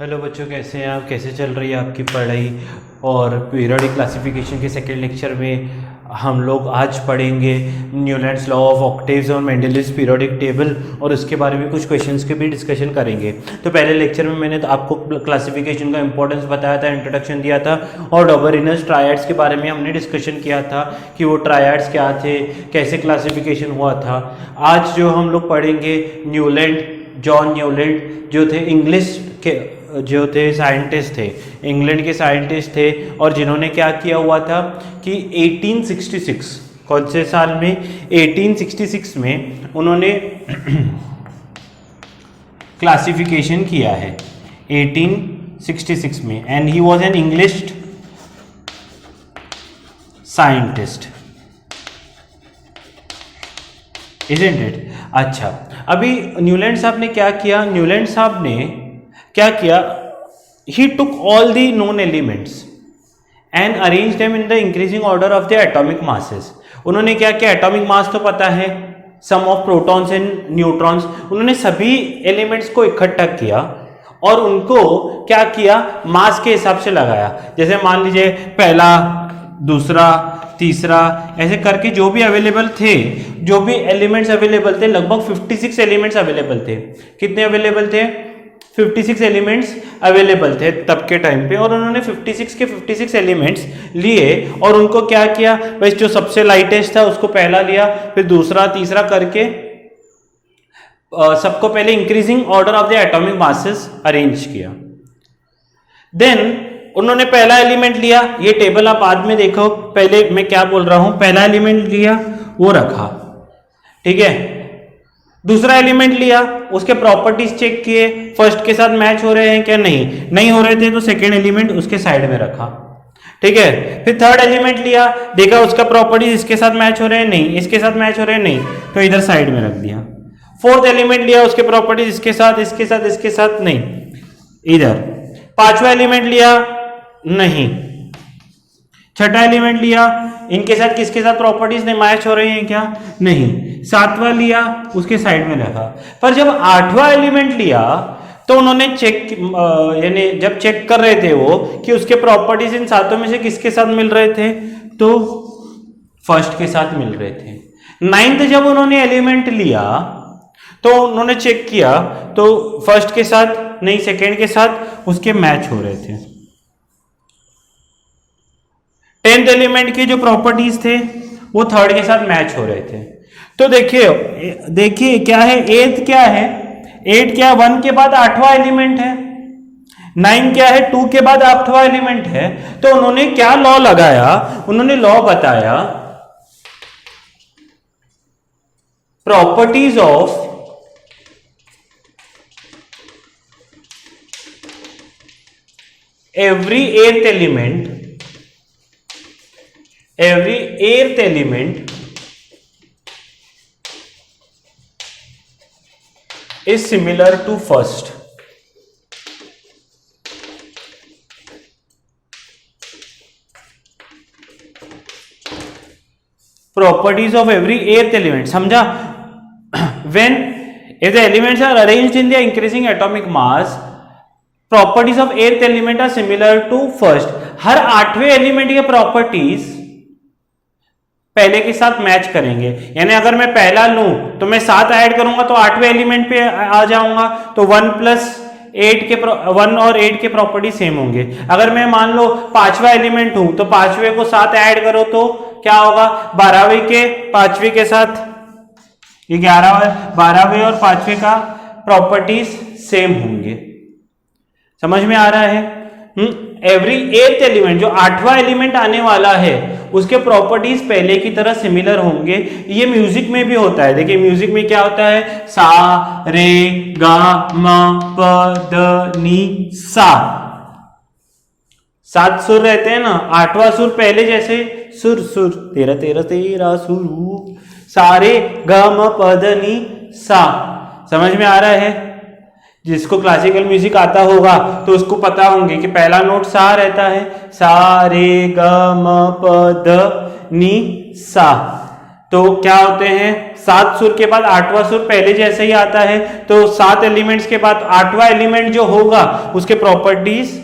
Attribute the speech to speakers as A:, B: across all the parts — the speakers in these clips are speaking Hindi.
A: हेलो बच्चों, कैसे हैं आप? कैसे चल रही है आपकी पढ़ाई? और पीरियोडिक क्लासिफिकेशन के सेकेंड लेक्चर में हम लोग आज पढ़ेंगे न्यूलैंड्स लॉ ऑफ ऑक्टेव्स और मेंडलीव्स पीरियोडिक टेबल, और उसके बारे में कुछ क्वेश्चंस के भी डिस्कशन करेंगे। तो पहले लेक्चर में मैंने तो आपको क्लासिफिकेशन का इंपॉर्टेंस बताया था, इंट्रोडक्शन दिया था, और डॉबरिनस ट्रायड्स के बारे में हमने डिस्कशन किया था कि वो ट्रायड्स क्या थे, कैसे क्लासिफिकेशन हुआ था। आज जो हम लोग पढ़ेंगे न्यूलैंड, जॉन न्यूलैंड जो थे इंग्लिश के जो थे साइंटिस्ट थे, इंग्लैंड के साइंटिस्ट थे, और जिन्होंने क्या किया हुआ था कि 1866 कौन से साल में 1866 में उन्होंने क्लासिफिकेशन किया है 1866 में, and he was an English scientist, isn't it. अच्छा, अभी न्यूलैंड साहब ने क्या किया? न्यूलैंड साहब ने क्या किया? He took all the known elements and arrange them in the increasing order of the atomic masses. उन्होंने क्या किया? एटॉमिक मास तो पता है, sum of protons and neutrons. उन्होंने सभी एलिमेंट्स को इकट्ठा किया और उनको क्या किया? मास के हिसाब से लगाया। जैसे मान लीजिए पहला, दूसरा, तीसरा, ऐसे करके जो भी अवेलेबल थे, जो भी एलिमेंट्स अवेलेबल थे, लगभग 56 एलिमेंट्स अवेलेबल थे। कितने अवेलेबल थे? 56 एलिमेंट्स अवेलेबल थे तब के टाइम पे, और उन्होंने 56 के 56 एलिमेंट्स लिए और उनको क्या किया? बस जो सबसे लाइटेस्ट था उसको पहला लिया, फिर दूसरा, तीसरा करके सबको पहले increasing order of the atomic masses arrange किया। देन उन्होंने पहला एलिमेंट लिया, ये टेबल आप बाद में देखो, पहले मैं क्या बोल रहा हूं, पहला एलिमेंट लिया वो रखा, ठीक है। दूसरा एलिमेंट लिया, उसके प्रॉपर्टीज चेक किए, फर्स्ट के साथ मैच हो रहे हैं क्या? नहीं हो रहे थे तो सेकेंड एलिमेंट उसके साइड में रखा, ठीक है। फिर थर्ड एलिमेंट लिया, देखा उसका प्रॉपर्टीज इसके साथ मैच हो रहे हैं, नहीं, इसके साथ मैच हो रहे हैं, नहीं, तो इधर साइड में रख दिया। फोर्थ एलिमेंट लिया, उसके प्रॉपर्टीज इसके साथ, इसके साथ, इसके साथ, नहीं, इधर। पांचवा एलिमेंट लिया, नहीं। छठा एलिमेंट लिया, इनके साथ किसके साथ प्रॉपर्टीज ने मैच हो रही हैं क्या? नहीं। सातवां लिया, उसके साइड में रखा। पर जब आठवां एलिमेंट लिया तो उन्होंने चेक, यानी जब चेक कर रहे थे वो कि उसके प्रॉपर्टीज इन सातों में से किसके साथ मिल रहे थे, तो फर्स्ट के साथ मिल रहे थे। नाइन्थ जब उन्होंने एलिमेंट लिया तो उन्होंने चेक किया तो फर्स्ट के साथ नहीं, सेकेंड के साथ उसके मैच हो रहे थे। 10th एलिमेंट के जो प्रॉपर्टीज थे वो थर्ड के साथ मैच हो रहे थे। तो देखिए क्या है, 8 क्या है, 8 क्या है, 1 के बाद 8वां एलिमेंट है, 9 क्या है, 2 के बाद 8वां एलिमेंट है। तो उन्होंने क्या लॉ लगाया? उन्होंने लॉ बताया, properties of every eighth element is similar to first. Properties of every eighth element, समझा? When if the elements are arranged in their increasing atomic mass, properties of earth element are similar to first. हर 8वें एलिमेंट के प्रॉपर्टीज पहले के साथ मैच करेंगे। यानी अगर मैं पहला लूं तो मैं 7 ऐड करूंगा तो 8वें एलिमेंट पे आ जाऊंगा, तो 1 और 8 के प्रॉपर्टी सेम होंगे। अगर मैं मान लो 5वां एलिमेंट हूं तो 5वें को 7 ऐड करो तो क्या होगा? 12वें के 5वें के साथ ये 12वें और 5वें का प्रॉपर्टीज सेम होंगे। समझ में आ रहा है? एवरी एथ एलिमेंट, जो 8वां एलिमेंट आने वाला है उसके प्रॉपर्टीज पहले की तरह सिमिलर होंगे। ये म्यूजिक में भी होता है। देखिए म्यूजिक में क्या होता है, सा रे गा म प द नी सा, 7 सुर रहते हैं ना, 8वां सुर पहले जैसे सुर सुर तेरा तेरा तेरा सुर, सारे ग म प द नी सा। समझ में आ रहा है? जिसको क्लासिकल म्यूजिक आता होगा तो उसको पता होंगे कि पहला नोट सा रहता है, सा रे ग म प द नी सा। तो क्या होते हैं, 7 सुर के बाद 8वां सुर पहले जैसे ही आता है, तो 7 एलिमेंट्स के बाद 8वां एलिमेंट जो होगा उसके प्रॉपर्टीज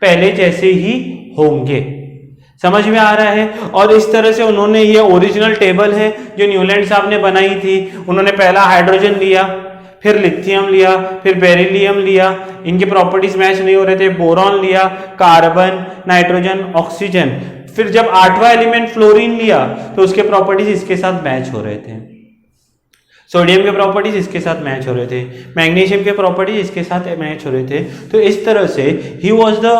A: पहले जैसे ही होंगे। समझ में आ रहा है। और इस तरह से उन्होंने ये ओरिजिनल टेबल है जो न्यूलैंड साहब ने बनाई थी। उन्होंने पहला हाइड्रोजन लिया, फिर लिथियम लिया, फिर बेरिलियम लिया, इनके प्रॉपर्टीज मैच नहीं हो रहे थे, बोरॉन लिया, कार्बन, नाइट्रोजन, ऑक्सीजन, फिर जब 8वां एलिमेंट फ्लोरीन लिया तो उसके प्रॉपर्टीज इसके साथ मैच हो रहे थे, सोडियम के प्रॉपर्टीज इसके साथ मैच हो रहे थे, मैग्नीशियम के प्रॉपर्टीज इसके साथ मैच हो रहे थे। तो इस तरह से ही was the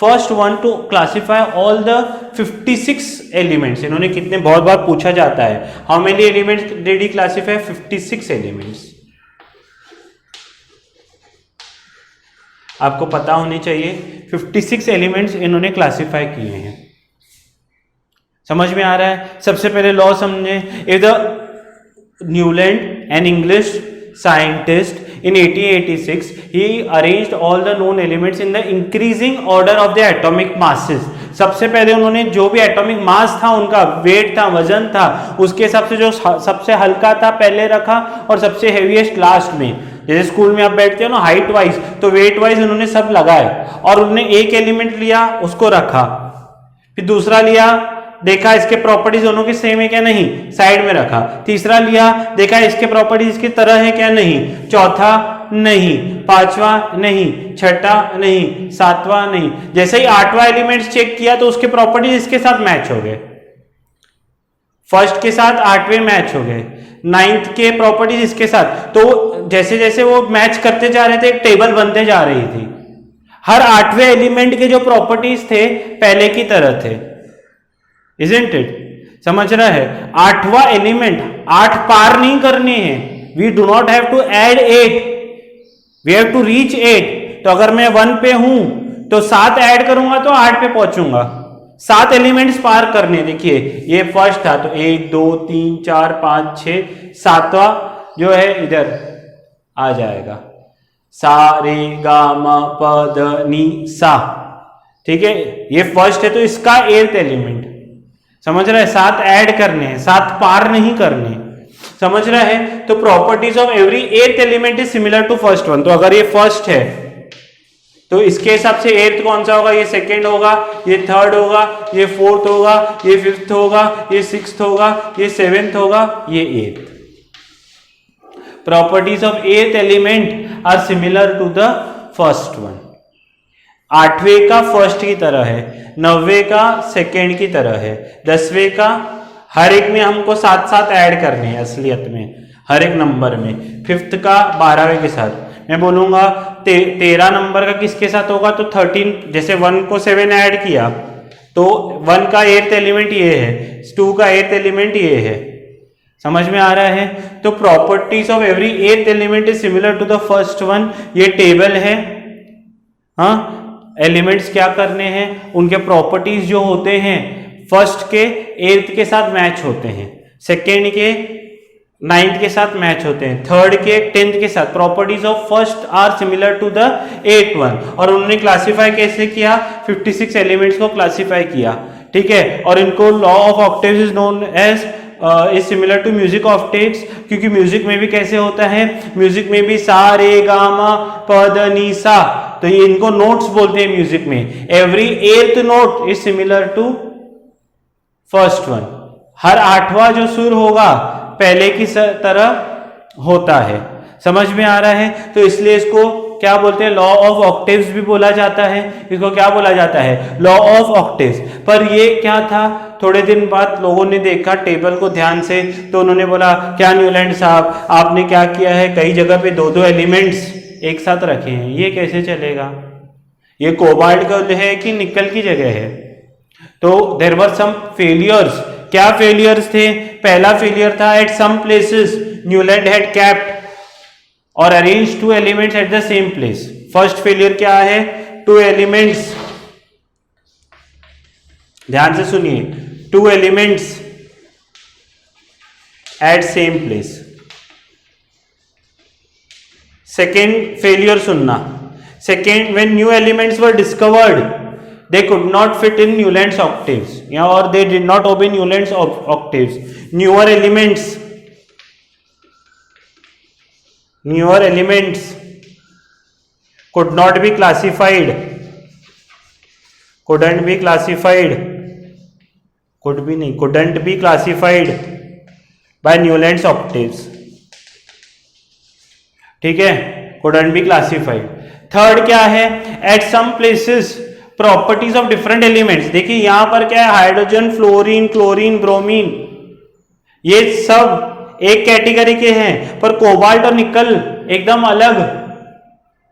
A: first one two classify all the 56 elements. इन्होंने कितने, बहुत बार पूछा जाता है, how many elements did he classify? 56 elements. आपको पता होनी चाहिए 56 एलिमेंट्स इन्होंने क्लासीफाई किए हैं। समझ में आ रहा है। सबसे पहले लॉ समझे। If the Newland, an English scientist, in 1886 he arranged all the known elements in the increasing order of the atomic masses। सबसे पहले उन्होंने जो भी एटॉमिक मास था, उनका वेट था, वजन था, उसके हिसाब से जो सबसे हल्का था पहले रखा और सबसे हेवीएस्ट लास्ट में। जैसे स्कूल में आप बैठते हो ना हाइट वाइज, तो वेट वाइज उन्होंने सब लगाए और उन्होंने एक एलिमेंट लिया उसको रखा, फिर दूसरा लिया, देखा इसके प्रॉपर्टीज दोनों की सेम है क्या, नहीं, साइड में रखा, तीसरा लिया, देखा इसके प्रॉपर्टीज इसकी तरह है क्या, नहीं, चौथा नहीं, पांचवा नहीं, छठा नहीं, सातवां नहीं। जैसे ही 8वां एलिमेंट चेक किया तो उसके प्रॉपर्टीज इसके साथ मैच हो गए, फर्स्ट के साथ 8वें मैच हो गए, 9th के प्रॉपर्टीज इसके साथ। तो जैसे जैसे वो मैच करते जा रहे थे एक टेबल बनते जा रही थी। हर 8वें एलिमेंट के जो प्रॉपर्टीज थे पहले की तरह थे। Isn't it? समझ रहा है। 8वां एलिमेंट 8 पार नहीं करने हैं, we do not have to add 8, we have to reach 8। तो अगर मैं 1 पे हूं तो 7 ऐड करूंगा तो 8 पे पहुंचूंगा। 7 एलिमेंट्स पार करने। देखिए ये फर्स्ट था तो 1 2 3 4 5 6, 7वां जो है इधर आ जाएगा, सा रे गा म प ध नि सा। ठीक है, ये फर्स्ट है तो इसका 8th एलिमेंट। समझ रहा है। 7 ऐड करने हैं, 7 पार नहीं करने। समझ रहा है। तो properties of every 8th element is similar to first one. तो अगर ये फर्स्ट है तो इसके हिसाब से 8th कौन सा होगा, ये 2nd होगा, ये 3rd होगा, ये 4th होगा, ये 5th होगा, ये 6th होगा, ये 7th होगा, ये 8th। Properties of 8th element are similar to the first one. 8वें का फर्स्ट की तरह है, 9वें का 2nd की तरह है, 10वें का, हर एक में हमको 7 ऐड करने हैं असलियत में, हर एक नंबर में। 5th का 12वें के साथ। मैं बोलूंगा 13 नंबर का किसके साथ होगा, तो 13, जैसे 1 को 7 ऐड किया तो 1 का 8th एलिमेंट ये है, 2 का 8th एलिमेंट ये है। समझ में आ रहा है। तो properties of every 8th element is similar to the first one. ये टेबल है। हाँ, एलिमेंट्स क्या करने हैं, उनके प्रॉपर्टीज जो होते हैं फर्स्ट के 8th के साथ मैच होते हैं, 2nd के 9th के साथ मैच होते हैं, 3rd के 10th के साथ। Properties of first are similar to the 8th one. और उन्होंने क्लासीफाई कैसे किया, 56 एलिमेंट्स को क्लासीफाई किया। ठीक है। और इनको law of octaves is known as is similar to music octaves, क्योंकि म्यूजिक में भी कैसे होता है, म्यूजिक में भी सा रे गा मा प ध नि सा, तो ये इनको नोट्स बोलते हैं म्यूजिक में। Every 8th note is similar to first one. हर 8वां जो सुर होगा पहले की तरह होता है। समझ में आ रहा है। तो इसलिए इसको क्या बोलते हैं, लॉ ऑफ ऑक्टेव्स भी बोला जाता है। इसको क्या बोला जाता है, लॉ ऑफ ऑक्टेव्स। पर ये क्या था, थोड़े दिन बाद लोगों ने देखा टेबल को ध्यान से, तो उन्होंने बोला क्या न्यूलैंड साहब आपने क्या किया है, कई जगह पे 2-2 एलिमेंट्स एक साथ रखे हैं, ये कैसे चलेगा, ये कोबाल्ट का है कि निकल की जगह है। तो देयर वर सम फेलियर्स। क्या फेलियर्स थे, पहला फेलियर था at some places Newland had kept और arrange 2 elements at the same place. First failure क्या है, 2 एलिमेंट्स, ध्यान से सुनिए, 2 elements at same place. Second failure सुनना, second when new elements were discovered, they could not fit in Newland's octaves, yeah, or they did not obey Newland's octaves. Newer elements could not be classified, couldn't be classified by Newland's octaves. ठीक है, couldn't be classified. थर्ड क्या है, at some places properties of different elements. देखिए यहां पर क्या है, हाइड्रोजन, फ्लोरीन, क्लोरीन, ब्रोमीन, ये सब एक कैटेगरी के हैं, पर कोबाल्ट और निकल एकदम अलग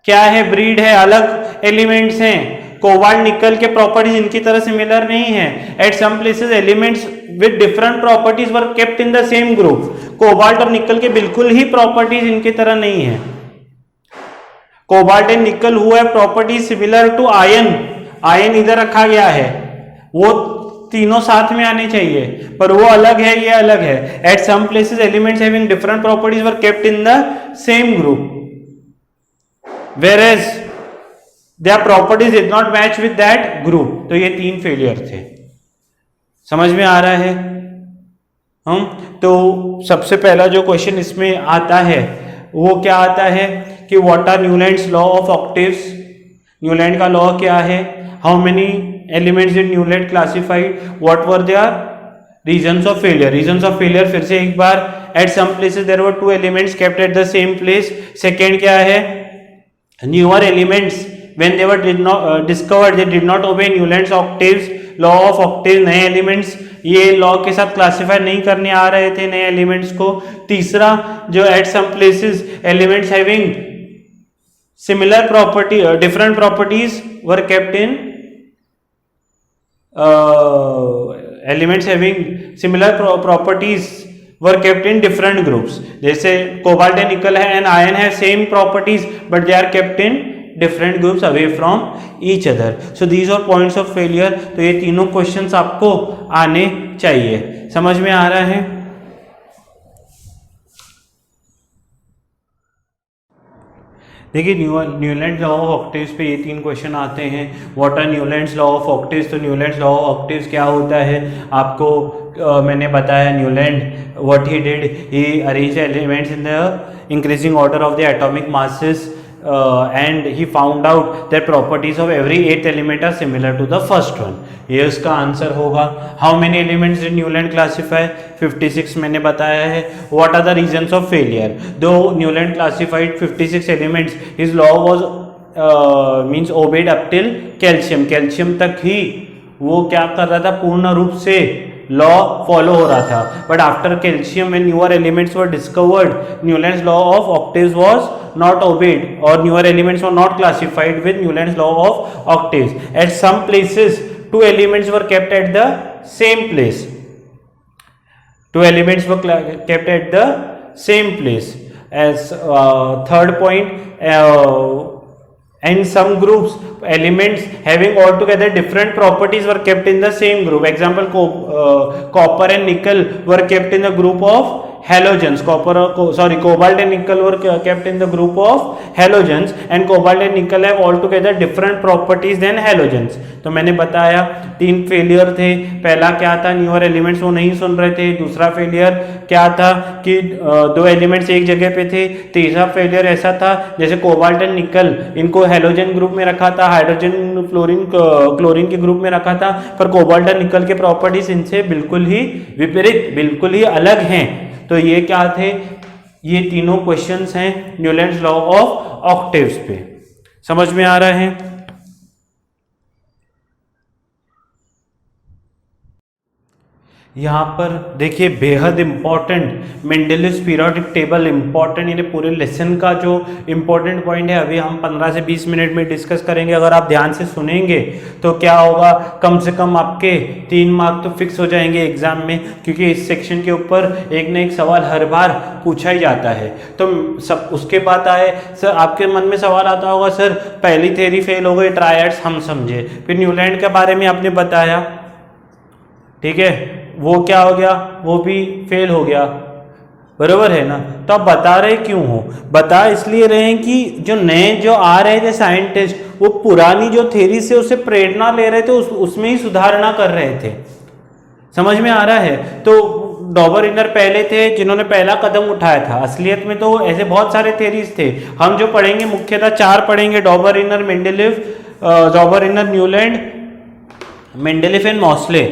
A: क्या है, ब्रीड है, अलग एलिमेंट्स हैं. कोबाल्ट निकल के प्रॉपर्टीज इनकी तरह सिमिलर नहीं है. At some places elements with different properties were kept in the same group. Cobalt और निकल के बिल्कुल ही प्रॉपर्टीज इनकी तरह नहीं है. Cobalt and nickel who have properties similar to iron, iron इधर रखा गया है, वो तीनों साथ में आने चाहिए, पर वो अलग है, ये अलग है. At some places elements having different properties were kept in the same group, whereas their properties did not match with that group. तो ये 3 फेलियर थे. समझ में आ रहा है? तो सबसे पहला जो क्वेश्चन इसमें आता है वो क्या आता है कि what are Newlands law of octaves. Newland का लॉ क्या है, how many elements did Newland classified, what were their reasons of failure. Reasons of failure फिर से एक बार, at some places there were 2 elements kept at the same place. Second क्या है, newer elements when they were discovered they did not obey Newland's octaves, law of octaves. नए एलिमेंट्स ये लॉ के साथ क्लासिफाई नहीं करने आ रहे थे नए एलिमेंट्स को. तीसरा जो at some places elements having similar property different properties were kept in elements having similar properties were kept in different groups. जैसे कोबाल्ट एंड निकल है एंड आयन है same properties but they are kept in different groups away from each other. So these are points of failure. तो ये तीनों क्वेश्चंस आपको आने चाहिए. समझ में आ रहा है? देखिए न्यूलैंड लॉ ऑफ ऑक्टेव्स पे ये 3 क्वेश्चन आते हैं. What are Newlands law of octaves. तो न्यूलैंड्स लॉ ऑफ ऑक्टेव्स क्या होता है आपको मैंने बताया. Newland what he did, he arrange elements in the increasing order of the atomic masses and he found out that properties of every 8th element are similar to the first one. ये उसका आंसर होगा. How many elements did Newland classify? 56 मैंने बताया है. What are the reasons of failure? Though Newland classified 56 elements, his law was means obeyed up till calcium. Calcium तक ही वो क्या कर रहा था, पूर्ण रूप से लॉ फॉलो हो रहा था. But after calcium and newer elements were discovered, Newlands law of octaves was not obeyed or newer elements were not classified with Newland's law of octaves. At some places 2 elements were kept at the same place. 2 elements were kept at the same place. As third point, and some groups elements having altogether different properties were kept in the same group. Example, copper and nickel were kept in the group of halogens. Cobalt and nickel were kept in the group of halogens, and cobalt and nickel have altogether different properties than halogens. तो मैंने बताया 3 फेलियर थे. पहला क्या था, न्यूअर एलिमेंट्स वो नहीं सुन रहे थे. दूसरा फेलियर क्या था कि 2 एलिमेंट्स एक जगह पे थे. तीसरा फेलियर ऐसा था जैसे कोबाल्ट एंड निकल, इनको हेलोजन ग्रुप में रखा था, हाइड्रोजन फ्लोरीन क्लोरीन के ग्रुप में रखा था, पर कोबाल्ट एंड निकल के प्रॉपर्टीज इनसे बिल्कुल ही विपरीत, बिल्कुल ही अलग हैं. तो ये क्या थे, ये तीनों क्वेश्चंस हैं न्यूलैंड्स लॉ ऑफ ऑक्टेव्स पे. समझ में आ रहा है? यहाँ पर देखिए बेहद इंपॉर्टेंट मेंडलियस पीरियोडिक टेबल इंपॉर्टेंट, यानी पूरे लेसन का जो इंपॉर्टेंट पॉइंट है अभी हम 15 से 20 मिनट में डिस्कस करेंगे. अगर आप ध्यान से सुनेंगे तो क्या होगा, कम से कम आपके 3 मार्क तो फिक्स हो जाएंगे एग्जाम में, क्योंकि इस सेक्शन के ऊपर एक ना एक सवाल हर बार पूछा ही जाता है. तो सब उसके बाद आए सर, आपके मन में सवाल आता होगा सर पहली थ्योरी फेल हो गई, ट्रायड्स हम समझे, फिर न्यूलैंड के बारे में आपने बताया, ठीक है, वो क्या हो गया, वो भी फेल हो गया. बरोबर है ना। तो आप बता रहे क्यों हो? बता इसलिए रहे हैं कि जो नए जो आ रहे थे साइंटिस्ट, वो पुरानी जो थ्योरी से उसे प्रेरणा ले रहे थे, उसमें ही सुधारना कर रहे थे। समझ में आ रहा है? तो डॉबर इनर पहले थे जिन्होंने पहला कदम उठाया था। असलियत में तो ऐसे बहुत सारे थ्योरीज थे। हम जो पढ़ेंगे मुख्यतः 4 पढ़ेंगे, Dobereiner, Mendeleev, Dobereiner, Newland, Mendeleev and Moseley,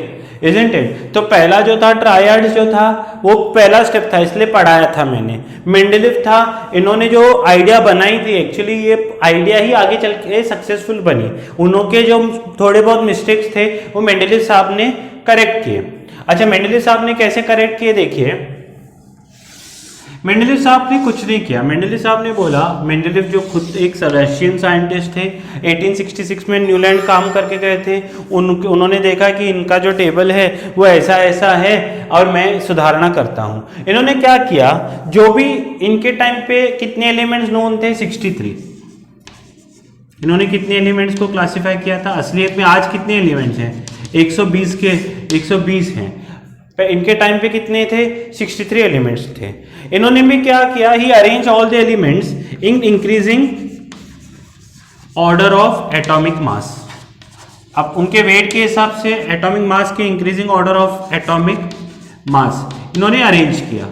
A: isn't it. तो पहला जो था ट्रायड जो था वो पहला स्टेप था, इसलिए पढ़ाया था मैंने। मेंडेलीव था, इन्होंने जो आइडिया बनाई थी, एक्चुअली ये आइडिया ही आगे चल के सक्सेसफुल बनी। उनके जो थोड़े बहुत मिस्टेक्स थे वो मेंडेलीव साहब ने करेक्ट किए। अच्छा, मेंडेलीव साहब ने कैसे करेक्ट किए देखिए। मेंडेलीव साहब ने कुछ नहीं किया। मेंडेलीव साहब ने बोला, मेंडेलीव जो खुद एक रशियन साइंटिस्ट थे, 1866 में न्यूलैंड काम करके गए थे। उन्होंने देखा कि इनका जो टेबल है वो ऐसा ऐसा है और मैं सुधारना करता हूँ। इन्होंने क्या किया, जो भी इनके टाइम पे कितने एलिमेंट्स नोन थे, 63। इन्होंने कितने एलिमेंट्स को क्लासिफाई किया था? असलियत में आज कितने एलिमेंट्स हैं? 120 हैं। इनके टाइम पे कितने थे? 63 एलिमेंट्स थे। इन्होंने भी क्या किया, he arrange all the elements in increasing order of atomic mass. अब उनके वेट के हिसाब से एटॉमिक मास के increasing order of atomic mass इन्होंने अरेंज किया।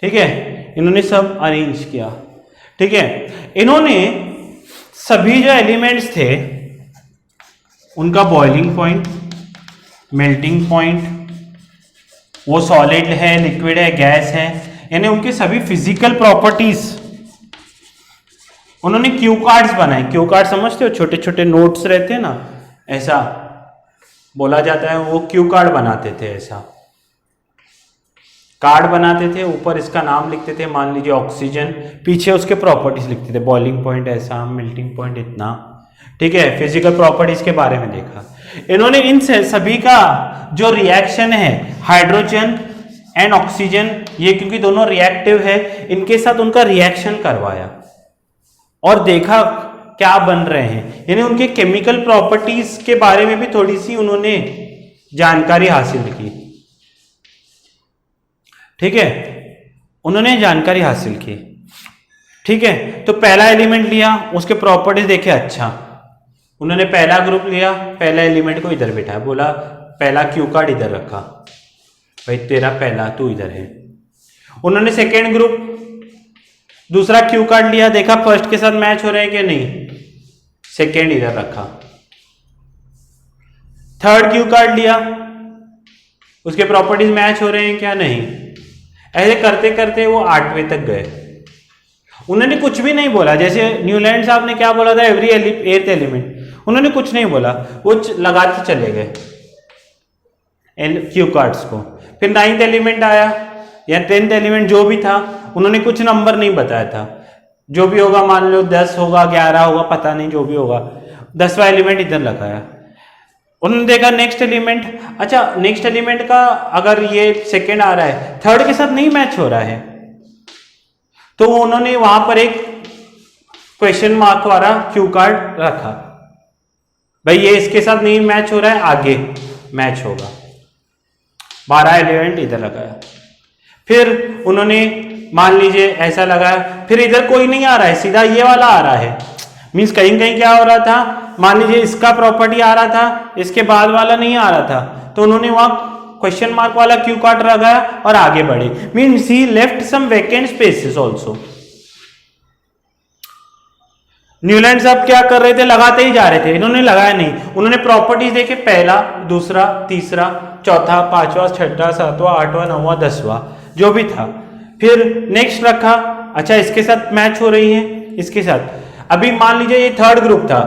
A: ठीक है, इन्होंने सब अरेंज किया। ठीक है, इन्होंने सभी जो एलिमेंट्स थे उनका बॉइलिंग पॉइंट, मेल्टिंग पॉइंट, वो सॉलिड है, लिक्विड है, गैस है, यानी उनके सभी फिजिकल प्रॉपर्टीज उन्होंने क्यू कार्ड्स बनाए। क्यू कार्ड समझते हो, छोटे छोटे नोट्स रहते हैं ना, ऐसा बोला जाता है, वो क्यू कार्ड बनाते थे। ऐसा कार्ड बनाते थे, ऊपर इसका नाम लिखते थे, मान लीजिए ऑक्सीजन, पीछे उसके प्रॉपर्टीज लिखते थे, बॉइलिंग पॉइंट ऐसा, मेल्टिंग पॉइंट इतना। ठीक है, फिजिकल प्रॉपर्टीज के बारे में देखा। इन्होंने इन सभी का जो रिएक्शन है, हाइड्रोजन एंड ऑक्सीजन, ये क्योंकि दोनों रिएक्टिव है, इनके साथ उनका रिएक्शन करवाया और देखा क्या बन रहे हैं, यानी उनके केमिकल प्रॉपर्टीज के बारे में भी थोड़ी सी उन्होंने जानकारी हासिल की। ठीक है, उन्होंने जानकारी हासिल की। ठीक है, तो पहला एलिमेंट लिया, उसके प्रॉपर्टीज देखे। अच्छा, उन्होंने पहला ग्रुप लिया, पहला एलिमेंट को इधर बिठाया, बोला पहला क्यू कार्ड इधर रखा, भाई तेरा पहला तू इधर है। उन्होंने सेकेंड ग्रुप, दूसरा क्यू कार्ड लिया, देखा फर्स्ट के साथ मैच हो रहे हैं कि नहीं, सेकेंड इधर रखा। थर्ड क्यू कार्ड लिया, उसके प्रॉपर्टीज मैच हो रहे हैं क्या, नहीं। ऐसे करते करते वो 8वें तक गए। उन्होंने कुछ भी नहीं बोला, जैसे न्यूलैंड साहब ने क्या बोला था, एवरी 8th एलिमेंट, उन्होंने कुछ नहीं बोला, वो लगाते चले गए क्यू कार्ड्स को। फिर 9th एलिमेंट आया या 10th एलिमेंट जो भी था, उन्होंने कुछ नंबर नहीं बताया था, जो भी होगा मान लो 10 होगा, 11 होगा, पता नहीं, जो भी होगा। 10वां एलिमेंट इधर लगाया। उन्होंने देखा नेक्स्ट एलिमेंट, अच्छा नेक्स्ट एलिमेंट का अगर ये सेकेंड आ रहा है, थर्ड के साथ नहीं मैच हो रहा है, तो उन्होंने वहां पर एक क्वेश्चन मार्क वाला क्यू कार्ड रखा, भाई ये इसके साथ नहीं मैच हो रहा है, आगे मैच होगा। 12 एलिमेंट इधर लगाया। फिर उन्होंने मान लीजिए ऐसा लगाया, फिर इधर कोई नहीं आ रहा है, सीधा ये वाला आ रहा है, मीन्स कहीं कहीं क्या हो रहा था, मान लीजिए इसका प्रॉपर्टी आ रहा था, इसके बाद वाला नहीं आ रहा था, तो उन्होंने वहां क्वेश्चन मार्क वाला क्यू कार्ड लगाया और आगे बढ़े। Means he left some vacant spaces also. Newland साहब क्या कर रहे थे, लगाते ही जा रहे थे, इन्होंने लगाया नहीं। उन्होंने प्रॉपर्टीज देखे, पहला, दूसरा, तीसरा, चौथा, पांचवा, छठा, सातवां, आठवां, 9वां, 10वां, जो भी था। फिर नेक्स्ट रखा, अच्छा इसके साथ मैच हो रही है, इसके साथ। अभी मान लीजिए ये थर्ड ग्रुप था,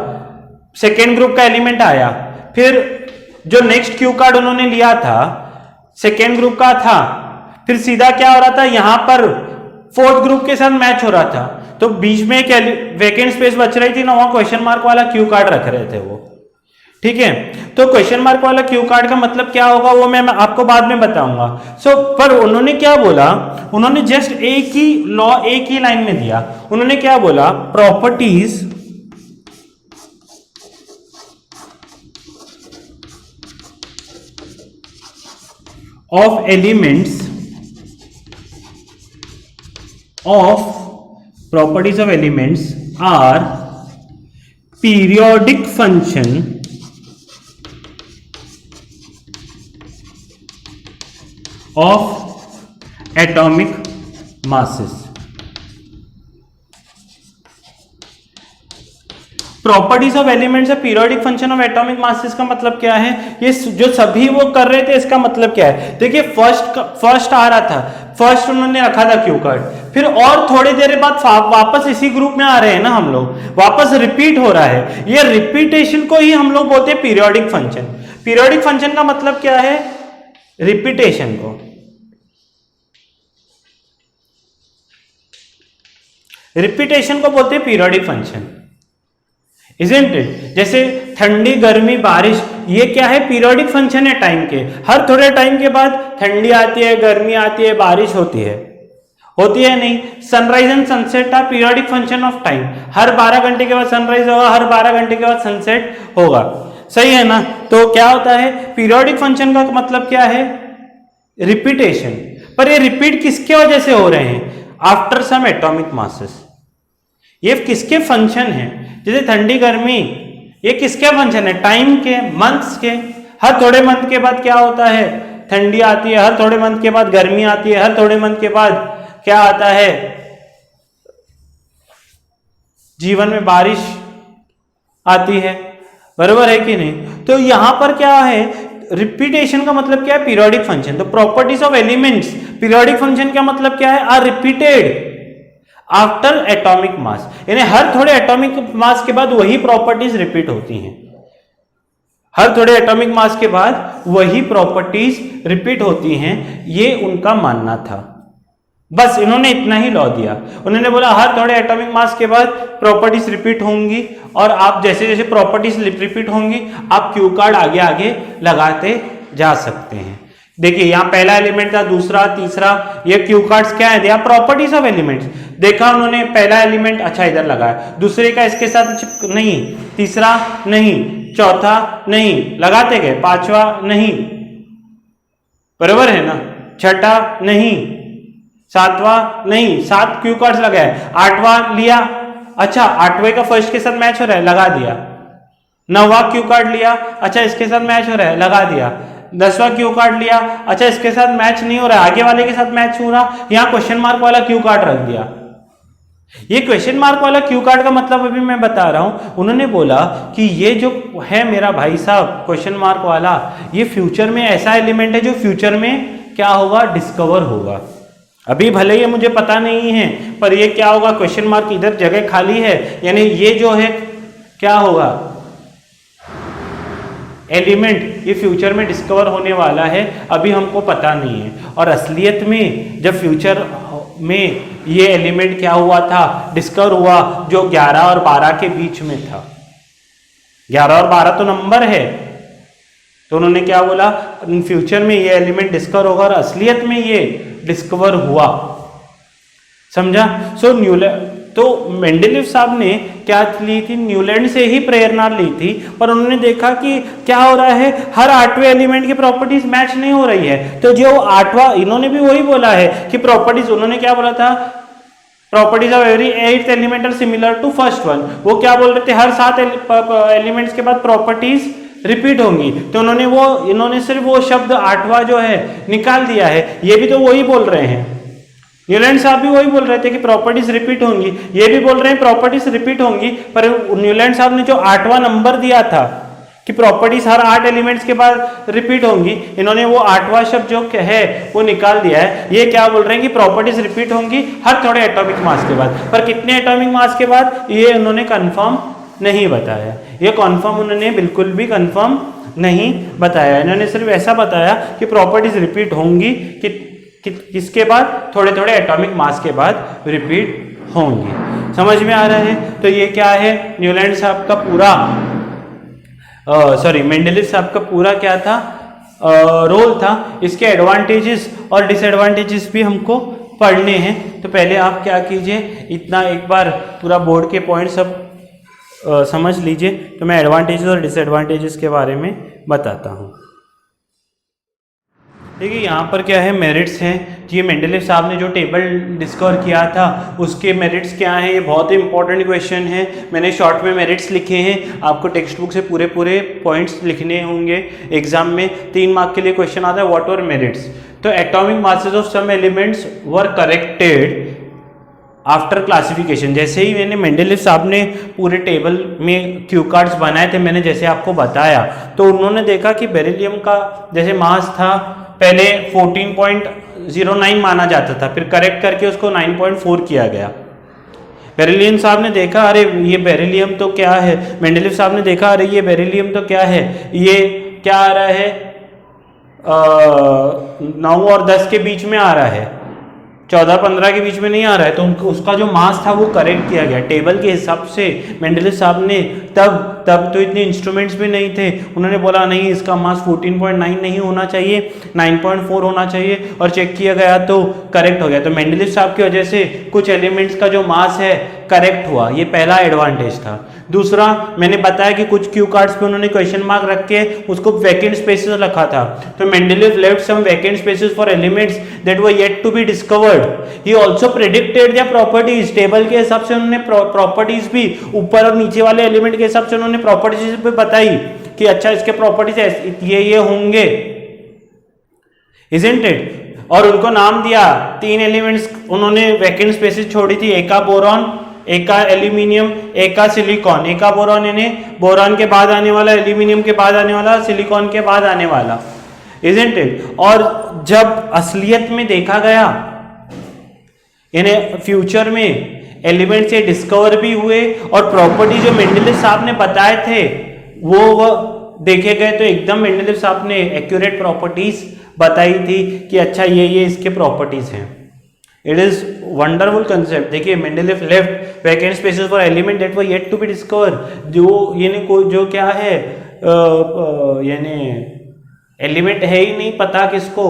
A: सेकेंड ग्रुप का एलिमेंट आया, फिर जो नेक्स्ट क्यू कार्ड उन्होंने लिया था सेकेंड ग्रुप का था, फिर सीधा क्या हो रहा था, यहां पर फोर्थ ग्रुप के साथ मैच हो रहा था, तो बीच में एक वैकेंट स्पेस बच रही थी ना, वहां क्वेश्चन मार्क वाला क्यू कार्ड रख रहे थे वो। ठीक है, तो क्वेश्चन मार्क वाला क्यू कार्ड का मतलब क्या होगा वो मैं आपको बाद में बताऊंगा। पर उन्होंने क्या बोला, उन्होंने जस्ट एक ही लॉ एक ही लाइन में दिया। उन्होंने क्या बोला, properties of elements of properties of elements are periodic function of atomic masses. Properties of elements है periodic function of atomic masses का मतलब क्या है? ये जो सभी वो कर रहे थे इसका मतलब क्या है? देखिए फर्स्ट आ रहा था, फर्स्ट उन्होंने रखा था क्यू कार्ड, फिर और थोड़ी देर बाद वापस इसी ग्रुप में आ रहे हैं ना हम लोग, वापस रिपीट हो रहा है। ये रिपीटेशन को ही हम लोग बोलते हैं पीरियोडिक फंक्शन। पीरियोडिक फंक्शन का मतलब क्या है? रिपीटेशन को। रिपीटेशन को बोलते हैं पीरियोडिक फंक्शन, इजंट इट? जैसे ठंडी गर्मी बारिश, ये क्या है? पीरियोडिक फंक्शन है टाइम के। हर थोड़े टाइम के बाद ठंडी आती है, गर्मी आती है, बारिश होती है नहीं? Sunrise and sunset are periodic function of time. हर 12 घंटे के बाद सनराइज होगा, हर 12 घंटे के बाद सनसेट होगा, सही है ना? तो क्या होता है पीरियोडिक फंक्शन का मतलब क्या है? रिपीटेशन। पर ये रिपीट किसके वजह से हो रहे हैं? After some atomic masses. ये किसके फंक्शन है? जैसे ठंडी गर्मी, ये किसके फंक्शन है? टाइम के, मंथ्स के। हर थोड़े मंथ के बाद क्या होता है? ठंडी आती है, हर थोड़े मंथ के बाद गर्मी आती है, हर थोड़े मंथ के बाद क्या आता है? जीवन में बारिश आती है, बराबर है कि नहीं? तो यहां पर क्या है? रिपीटेशन का मतलब क्या है? Periodic function. तो properties of elements, periodic function का मतलब क्या है? Are repeated after atomic mass, यानी हर थोड़े एटॉमिक मास के बाद वही प्रॉपर्टीज रिपीट होती हैं। हर थोड़े एटॉमिक मास के बाद वही प्रॉपर्टीज रिपीट होती हैं, ये उनका मानना था। बस इन्होंने इतना ही लॉ दिया। उन्होंने बोला हर थोड़े एटॉमिक मास के बाद प्रॉपर्टीज रिपीट होंगी, और आप जैसे जैसे प्रॉपर्टीज रिपीट होंगी आप क्यू कार्ड आगे आगे लगाते जा सकते हैं। देखिए यहां पहला एलिमेंट था, दूसरा, तीसरा, ये क्यू कार्ड्स क्या है? दिया प्रॉपर्टीज ऑफ एलिमेंट्स। देखा उन्होंने पहला एलिमेंट, अच्छा इधर लगाया, दूसरे का इसके साथ नहीं, तीसरा नहीं, चौथा नहीं, लगाते गए, पांचवा नहीं, बराबर है ना, छठा नहीं, सातवां नहीं, 7 क्यू कार्ड्स लगाए, 8वां लिया, अच्छा 8वें का फर्स्ट के साथ मैच हो रहा है, लगा दिया। 9वां क्यू कार्ड लिया, अच्छा इसके साथ मैच हो रहा है, लगा दिया। 10वां क्यू कार्ड लिया, अच्छा इसके साथ मैच नहीं हो रहा है, आगे वाले के साथ मैच हो रहा, यहां क्वेश्चन मार्क वाला क्यू कार्ड रख दिया। ये क्वेश्चन मार्क वाला क्यू कार्ड का मतलब अभी मैं बता रहा हूं। उन्होंने बोला कि ये जो है मेरा भाई साहब क्वेश्चन मार्क वाला, ये फ्यूचर में ऐसा एलिमेंट है जो फ्यूचर में क्या होगा? डिस्कवर होगा। अभी भले ये मुझे पता नहीं है, पर ये क्या होगा? क्वेश्चन मार्क, इधर जगह खाली है, यानी ये जो है क्या होगा? एलिमेंट ये फ्यूचर में डिस्कवर होने वाला है, अभी हमको पता नहीं है। और असलियत में जब फ्यूचर में ये एलिमेंट क्या हुआ था? डिस्कवर हुआ, जो 11 और 12 के बीच में था। 11 और 12 तो नंबर है, तो उन्होंने क्या बोला? फ्यूचर में ये एलिमेंट डिस्कवर होगा, और असलियत में ये डिस्कवर हुआ। समझा? तो मेंडेलीव साहब ने क्या ली थी? न्यूलैंड से ही प्रेरणा ली थी, पर उन्होंने देखा कि क्या हो रहा है, हर 8वें एलिमेंट की प्रॉपर्टीज मैच नहीं हो रही है। तो जो 8वां, इन्होंने भी वही बोला है कि प्रॉपर्टीज, उन्होंने क्या बोला था? Properties of every 8th element are similar to first one. वो क्या बोल रहे थे? हर 7 एलिमेंट्स के बाद प्रॉपर्टीज रिपीट होंगी। तो इन्होंने सिर्फ वो शब्द 8वां जो है निकाल दिया है। ये भी तो वही बोल रहे हैं, न्यूलैंड साहब भी वही बोल रहे थे कि प्रॉपर्टीज रिपीट होंगी, ये भी बोल रहे हैं प्रॉपर्टीज रिपीट होंगी। पर न्यूलैंड साहब ने जो 8वां नंबर दिया था कि प्रॉपर्टीज हर 8 एलिमेंट्स के बाद रिपीट होंगी, इन्होंने वो 8वां शब्द जो है वो निकाल दिया है। ये क्या बोल रहे हैं कि प्रॉपर्टीज रिपीट होंगी हर थोड़े एटॉमिक मास के बाद, पर कितने एटॉमिक मास के बाद ये उन्होंने कंफर्म नहीं बताया। ये कंफर्म उन्होंने बिल्कुल भी कंफर्म नहीं बताया। इन्होंने सिर्फ ऐसा बताया कि प्रॉपर्टीज रिपीट होंगी कि किसके बाद? थोड़े थोड़े एटॉमिक मास के बाद रिपीट होंगी। समझ में आ रहा है? तो ये क्या है? न्यूलैंड साहब का पूरा मेंडेलीव साहब का पूरा क्या था? रोल था। इसके एडवांटेजेस और डिसएडवांटेजेस भी हमको पढ़ने हैं। तो पहले आप क्या कीजिए, इतना एक बार पूरा बोर्ड के पॉइंट सब समझ लीजिए, तो मैं एडवांटेजेस और डिसएडवांटेजेस के बारे में बताता हूँ। देखिए यहाँ पर क्या है, मेरिट्स हैं। ये मेंडलीव साहब ने जो टेबल डिस्कवर किया था उसके मेरिट्स क्या हैं, ये बहुत ही इंपॉर्टेंट क्वेश्चन है। मैंने शॉर्ट में मेरिट्स लिखे हैं, आपको टेक्स्ट बुक से पूरे पूरे पॉइंट्स लिखने होंगे। एग्जाम में 3 मार्क के लिए क्वेश्चन आता है, व्हाट वर मेरिट्स। तो atomic masses of some elements were corrected after classification. जैसे ही मैंने मेंडलीव साहब ने पूरे टेबल में क्यू कार्ड्स बनाए थे, मैंने जैसे आपको बताया, तो उन्होंने देखा कि बेरिलियम का जैसे मास था पहले 14.09 माना जाता था, फिर करेक्ट करके उसको 9.4 किया गया। बेरिलियम साहब ने देखा अरे ये बेरिलियम तो क्या है, मेंडलीव साहब ने देखा अरे ये बेरिलियम तो क्या है, ये क्या आ रहा है 9 और 10 के बीच में आ रहा है, 14-15 के बीच में नहीं आ रहा है। तो उसका जो मास था वो करेक्ट किया गया टेबल के हिसाब से। मेंडलीव साहब ने तब तो इतने इंस्ट्रूमेंट्स भी नहीं थे, उन्होंने बोला नहीं इसका मास 14.9 नहीं होना चाहिए, 9.4 होना चाहिए, और चेक किया गया तो करेक्ट हो गया। तो मेंडलीव साहब की वजह से कुछ एलिमेंट्स का जो मास है करेक्ट हुआ, ये पहला एडवांटेज था। दूसरा, मैंने बताया कि कुछ क्यू कार्ड्स पे उन्होंने क्वेश्चन मार्क रख के उसको वैकेंट स्पेसेस रखा था। तो Mendeleev left some vacant spaces for elements that were yet to be discovered. He also predicted their properties. Table के हिसाब से उन्होंने प्रॉपर्टीज भी ऊपर और नीचे वाले एलिमेंट के हिसाब से उन्होंने प्रॉपर्टीज भी बताई कि अच्छा इसके प्रॉपर्टीज ये होंगे, इजंट इट। और उनको नाम दिया, 3 एलिमेंट्स उन्होंने वैकेंट स्पेसेस छोड़ी थी, एक का बोरॉन, एक का एल्यूमिनियम, एक का सिलिकॉन। एक का बोरॉन यानी बोरॉन के बाद आने वाला, एल्यूमिनियम के बाद आने वाला, सिलिकॉन के बाद आने वाला, इजंट इट। और जब असलियत में देखा गया, यानी फ्यूचर में एलिमेंट से डिस्कवर भी हुए और प्रॉपर्टी जो मेंडलीव साहब ने बताए थे वो देखे गए, तो एकदम मेंडलीव साहब ने एक्यूरेट प्रॉपर्टीज बताई थी कि अच्छा ये इसके प्रॉपर्टीज हैं। It is wonderful concept. देखिए Mendeleev left vacant spaces for element that were yet to be discover. जो क्या है यानी एलिमेंट है ही नहीं पता किसको,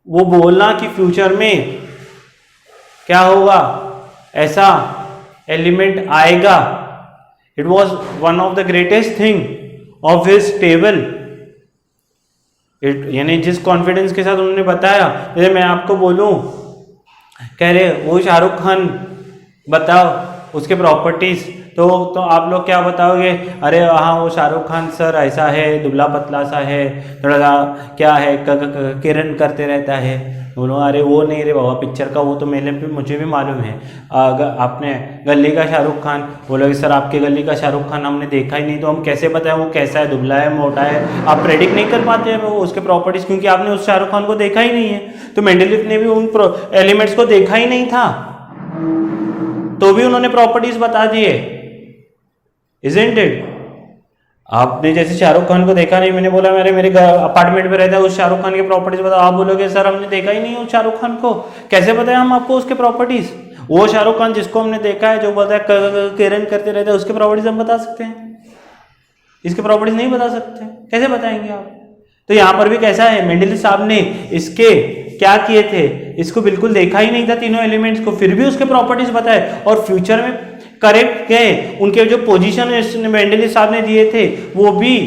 A: वो बोलना कि फ्यूचर में क्या होगा, ऐसा एलिमेंट आएगा। It was one of the greatest thing of his table. यानी जिस कॉन्फिडेंस के साथ उन्होंने बताया, जैसे मैं आपको बोलूं, कह रहे वो शाहरुख खान बताओ उसके प्रॉपर्टीज, तो आप लोग क्या बताओगे, अरे हाँ वो शाहरुख खान सर ऐसा है, दुबला पतला सा है, थोड़ा सा क्या है किरण करते रहता है। बोलो अरे वो नहीं रे बाबा, पिक्चर का वो तो मुझे भी मालूम है। आपने गली का शाहरुख खान, बोलोगे सर आपके गली का शाहरुख खान हमने देखा ही नहीं, तो हम कैसे बताएं वो कैसा है, दुबला है, मोटा है। आप प्रेडिक्ट नहीं कर पाते हैं उसके प्रॉपर्टीज, क्योंकि आपने उस शाहरुख खान को देखा ही नहीं है। तो मेंडलीव ने भी उन एलिमेंट्स को देखा ही नहीं था, तो भी उन्होंने प्रॉपर्टीज बता दिए, इजंट इट। आपने जैसे शाहरुख खान को देखा नहीं, मैंने बोला मेरे अपार्टमेंट में रहता है, उस शाहरुख खान की प्रॉपर्टीज बताओ। आप बोलोगे सर हमने देखा ही नहीं उस शाहरुख खान को, कैसे बताएं हम आपको उसके प्रॉपर्टीज। वो शाहरुख खान जिसको हमने देखा है, जो बोलता है किरण करते रहता है, उसके प्रॉपर्टीज हम बता सकते हैं, इसके प्रॉपर्टीज नहीं बता सकते, कैसे बताएंगे आप। तो यहाँ पर भी कैसा है, मेंडलीव साहब ने इसके क्या किए थे, इसको बिल्कुल देखा ही नहीं था तीनों एलिमेंट्स को, फिर भी उसके प्रॉपर्टीज बताए और फ्यूचर में करेक्ट गए। उनके जो पोजीशन मेंडलीव साहब ने दिए थे वो भी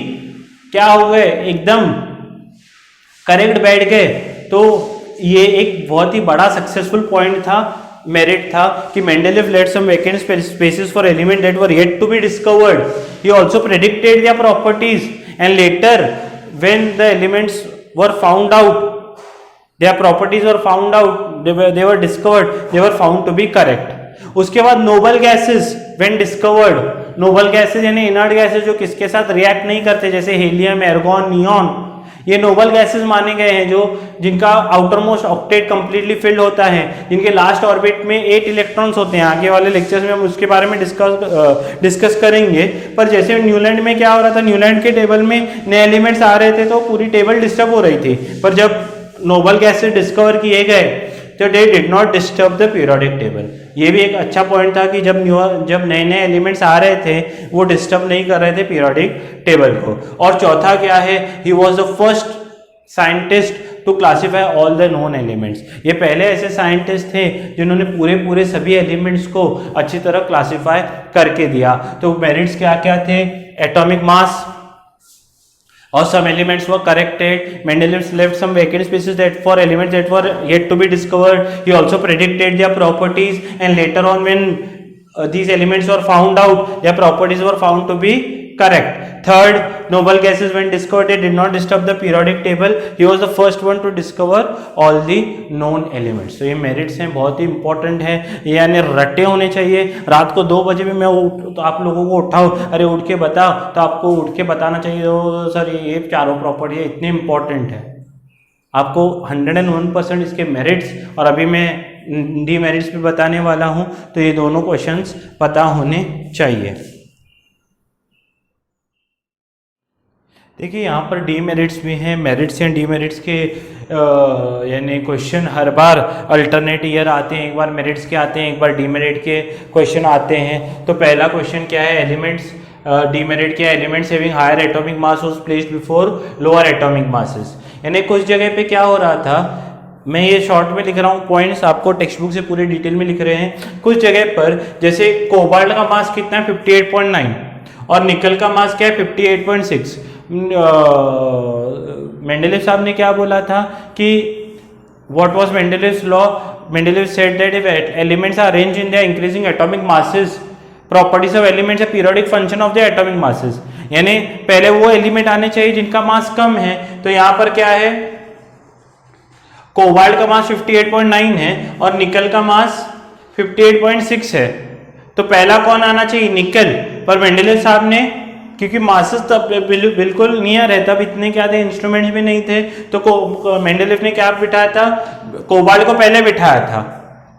A: क्या हो गए, एकदम करेक्ट बैठ गए। तो ये एक बहुत ही बड़ा सक्सेसफुल पॉइंट था, मेरिट था कि Mendeleev let some vacant spaces for element that were yet to be discovered. He also predicted their properties and later when the elements were found out, their properties were found out, they were discovered, they were found to be correct। उसके बाद noble gases when discovered, noble gases यानी इनर्ट गैसेस जो किसके साथ रिएक्ट नहीं करते, जैसे हीलियम, एर्गॉन, नियॉन, ये नोबल गैसेस माने गए हैं, जो जिनका outer most octet completely filled होता है, जिनके लास्ट ऑर्बिट में 8 इलेक्ट्रॉन्स होते हैं। आगे वाले लेक्चर्स में हम उसके बारे में डिस्कस करेंगे। पर जैसे न्यूलैंड में क्या हो रहा था, न्यूलैंड के टेबल में नए एलिमेंट्स आ रहे थे तो पूरी टेबल डिस्टर्ब हो रही थी, पर जब नोबल गैसेस डिस्कवर किए गए तो they did not disturb the periodic table. ये भी एक अच्छा पॉइंट था कि जब नए नए एलिमेंट्स आ रहे थे वो डिस्टर्ब नहीं कर रहे थे पीरियोडिक टेबल को। और चौथा क्या है, he was the first scientist to classify all the known elements. ये पहले ऐसे साइंटिस्ट थे जिन्होंने पूरे सभी एलिमेंट्स को अच्छी तरह क्लासीफाई करके दिया। तो मेरिट्स क्या क्या थे, atomic mass, or some elements were corrected. Mendeleev left some vacant spaces that for elements that were yet to be discovered. He also predicted their properties, and later on when these elements were found out, their properties were found to be correct. Third, noble gases when discovered, they did not disturb the periodic table. He was the first one to discover all the known elements. तो ये मेरिट्स हैं, बहुत ही इंपॉर्टेंट है, ये यानी रट्टे होने चाहिए. रात को 2 बजे भी मैं तो आप लोगों को उठाऊं, अरे उठ के बताओ, तो आपको उठ के बताना चाहिए तो सर ये चारों प्रॉपर्टी है, इतने इंपॉर्टेंट है. आपको 101% इसके मेरिट्स और अभी मैं डीमेरिट्स भी बताने वाला हूं, तो ये दोनों क्वेश्चंस पता होने चाहिए. देखिए यहाँ पर डीमेरिट्स भी हैं, मेरिट्स हैं. डीमेरिट्स के यानी क्वेश्चन हर बार अल्टरनेट ईयर आते हैं, एक बार मेरिट्स के आते हैं, एक बार डीमेरिट के क्वेश्चन आते हैं. तो पहला क्वेश्चन क्या है, एलिमेंट्स डीमेरिट के elements having higher atomic mass was placed before lower atomic masses. यानी कुछ जगह पे क्या हो रहा था, मैं ये शॉर्ट में लिख रहा हूँ, पॉइंट्स आपको टेक्स्ट बुक से पूरे डिटेल में लिख रहे हैं. कुछ जगह पर जैसे कोबाल्ट का मास कितना है 58.9 और निकल का मास क्या है 58.6. मेंडेलीव साहब ने क्या बोला था कि what was Mendeleev's law. Mendeleev said that if elements are arranged in their increasing atomic masses, properties of elements are periodic function of the atomic masses. यानी पहले वो एलिमेंट आने चाहिए जिनका मास कम है. तो यहां पर क्या है, कोबाल्ट का मास 58.9 है और निकल का मास 58.6 है. तो पहला कौन आना चाहिए, निकल. पर मेंडेलीव साहब ने, क्योंकि मासेस तब बिल्कुल नियर है, तब इतने क्या थे, इंस्ट्रूमेंट्स भी नहीं थे, तो मेंडेलीव ने क्या बिठाया था, कोबाल्ट को पहले बिठाया था.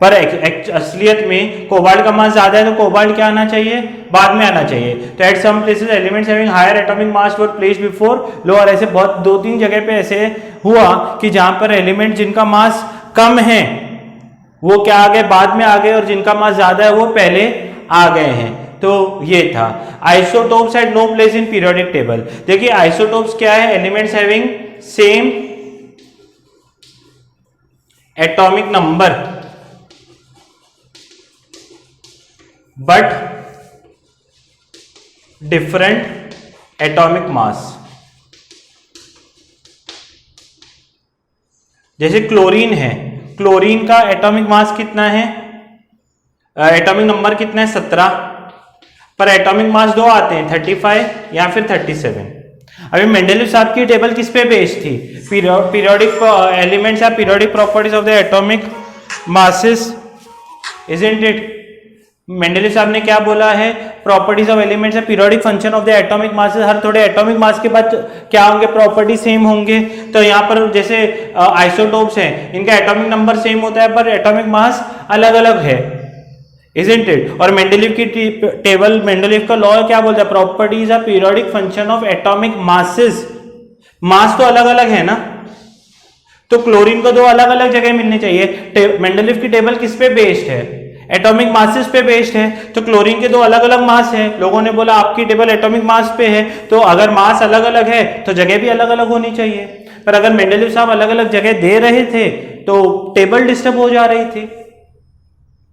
A: पर असलियत में कोबाल्ट का मास ज्यादा है, तो कोबाल्ट क्या आना चाहिए, बाद में आना चाहिए. तो at some places elements having higher atomic mass were placed before lower. ऐसे बहुत 2-3 जगह पे ऐसे हुआ कि जहां पर एलिमेंट जिनका मास कम है वो क्या आ गए, बाद में आ गए, और जिनका मास ज्यादा है वो पहले आ गए हैं. तो ये था. Isotopes had no place in periodic table. देखिए आइसोटोप्स क्या है, elements having same atomic number but different atomic mass. जैसे क्लोरीन है, क्लोरीन का एटॉमिक मास कितना है, एटॉमिक नंबर कितना है 17, पर एटॉमिक मास 2 आते हैं 35 या फिर 37. अभी मेंडेलीव साहब की टेबल किस पे बेस्ड थी, पीरियोडिक एलिमेंट्स या periodic properties of the atomic masses, isn't it. Mendeleev साहब ने क्या बोला है, प्रॉपर्टीज ऑफ एलिमेंट्स या periodic function of the atomic masses. हर थोड़े एटॉमिक मास के बाद क्या होंगे, प्रॉपर्टी सेम होंगे. तो यहाँ पर जैसे आइसोटोप्स हैं, इनका एटॉमिक नंबर सेम होता है पर एटॉमिक मास अलग अलग है, isn't it? और मेंडेलीव की टेबल, मेंडेलीव का लॉ क्या बोलता है, properties are periodic function of atomic masses. Mass तो अलग अलग है ना, तो क्लोरीन को 2 अलग अलग जगह मिलनी चाहिए. मेंडेलीव की टेबल किस पे बेस्ड है, एटॉमिक मासेस पे बेस्ड है. तो क्लोरीन के 2 अलग अलग मास है. लोगों ने बोला आपकी टेबल एटॉमिक मास पे है, तो अगर मास अलग अलग है तो जगह भी अलग अलग होनी चाहिए. पर अगर मेंडेलीव साहब अलग अलग जगह दे रहे थे तो टेबल डिस्टर्ब हो जा रही थी,